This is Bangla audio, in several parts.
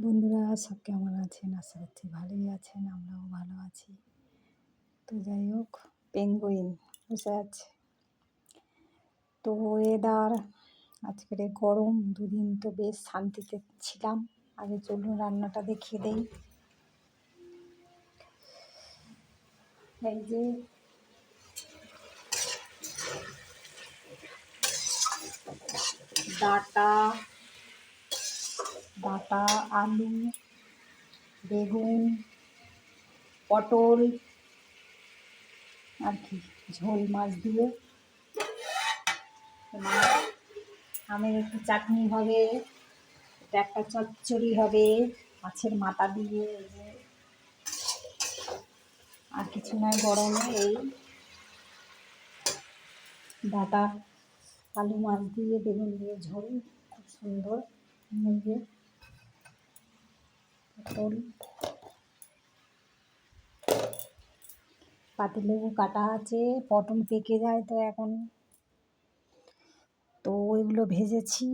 বন্ধুরা সব কেমন আছেন? আশা করছি ভালোই আছেন, আমরাও ভালো আছি। তো যাই হোক, পেঙ্গুইন বসে আছে। তো ওয়েদার আজকের গরম, দুদিন তো বেশ শান্তিতে ছিলাম। আগে চলুন রান্নাটা দেখিয়ে দেই। এই যে ডাঁটা, আলু, বেগুন, পটল আর কি ঝোল মাছ দিয়ে আমের একটু চাটনি হবে, এটা একটা চচ্চড়ি হবে মাছের মাথা দিয়ে। আর কিছু নয়, গরমে এই ডাঁটা আলু মাছ দিয়ে বেগুন দিয়ে ঝোল খুব সুন্দর। নিয়ে পটল, পাতিলেবু কাটা আছে, পটল পেকে যায় তো এখন, তো ওইগুলো ভেজেছি।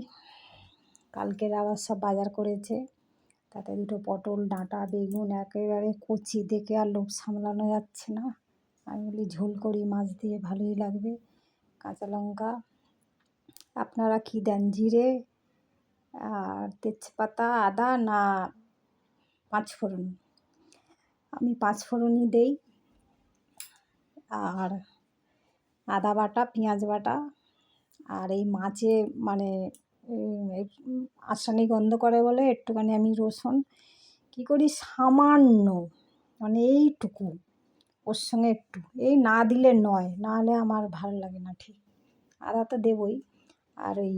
কালকের আবার সব বাজার করেছে, তাতে দুটো পটল, ডাঁটা, বেগুন একেবারে কচি দেখে আর লোভ সামলানো যাচ্ছে না। আমি বলি ঝোল করি মাছ দিয়ে, ভালোই লাগবে। কাঁচা লঙ্কা, আপনারা কি দেন, জিরে আর তেজপাতা, আদা না পাঁচফোড়ন? আমি পাঁচফোড়নই দেই। আর আদা বাটা, পেঁয়াজ বাটা, আর এই মাছে মানে আসানি গন্ধ করে বলে একটুখানি আমি রসুন কী করি, সামান্য মানে এইটুকু, ওর সঙ্গে একটু এই না দিলে নয়, না হলে আমার ভালো লাগে না ঠিক। আদা তো দেবই, আর ওই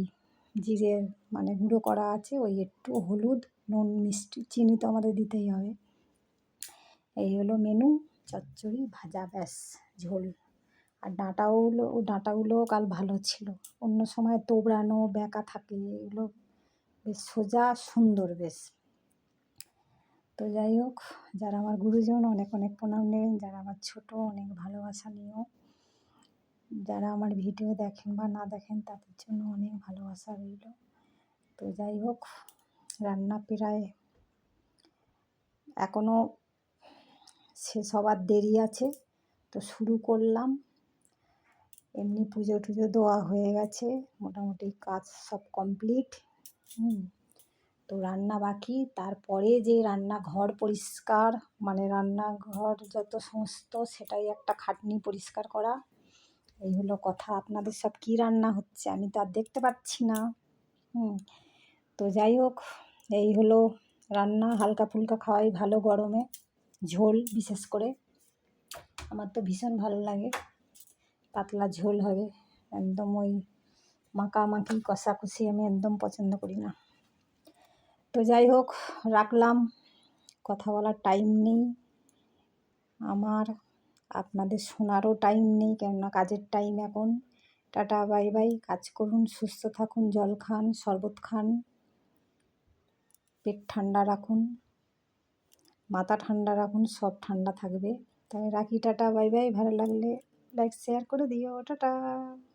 জিরে মানে গুঁড়ো করা আছে, ওই একটু হলুদ, নুন, মিষ্টি, চিনি তো আমাদের দিতেই হবে। এই হলো মেনু, চচ্চড়ি ভাজা, ব্যাস ঝোল। আর ডাঁটাগুলোও কাল ভালো ছিল, অন্য সময় তোবড়ানো ব্যাকা থাকে, এগুলো বেশ সোজা সুন্দর বেশ। তো যাই হোক, যারা আমার গুরুজন অনেক অনেক প্রণাম নেবেন, যারা আমার ছোট অনেক ভালোবাসা নিও, যারা আমার ভিডিও দেখেন বা না দেখেন তাদের জন্য অনেক ভালোবাসা রইল। তো যাই হোক, রান্না প্রায় এখনও শেষ হবার দেরি আছে, তো শুরু করলাম। এমনি পুজো টুজো দেওয়া হয়ে গেছে, মোটামুটি কাজ সব কমপ্লিট। তো রান্না বাকি, তারপরে যে রান্নাঘর পরিষ্কার, মানে রান্নাঘর যত সমস্ত, সেটাই একটা খাটনি পরিষ্কার করা। এই হলো কথা। আপনাদের সব কী রান্না হচ্ছে আমি তো আর দেখতে পাচ্ছি না। তো যাই হোক, এই হলো রান্না। হালকা ফুলকা খাওয়াই ভালো গরমে, ঝোল বিশেষ করে আমার তো ভীষণ ভালো লাগে। পাতলা ঝোল হবে, একদম ওই মাখামাখি কষাকষি আমি একদম পছন্দ করি না। তো যাই হোক, রাখলাম, কথা বলার টাইম নেই আমার, আপনাদের শোনারও টাইম নেই, কেননা কাজের টাইম এখন। Tata, bye bye. কাজ করুন, সুস্থ থাকুন, জল খান, শরবত খান, পেট ঠান্ডা রাখুন, মাথা ঠান্ডা রাখুন, সব ঠান্ডা থাকবে। তাই রাখি, টাটা, বাই বাই। ভালো লাগলে লাইক শেয়ার করে দিও, টাটা।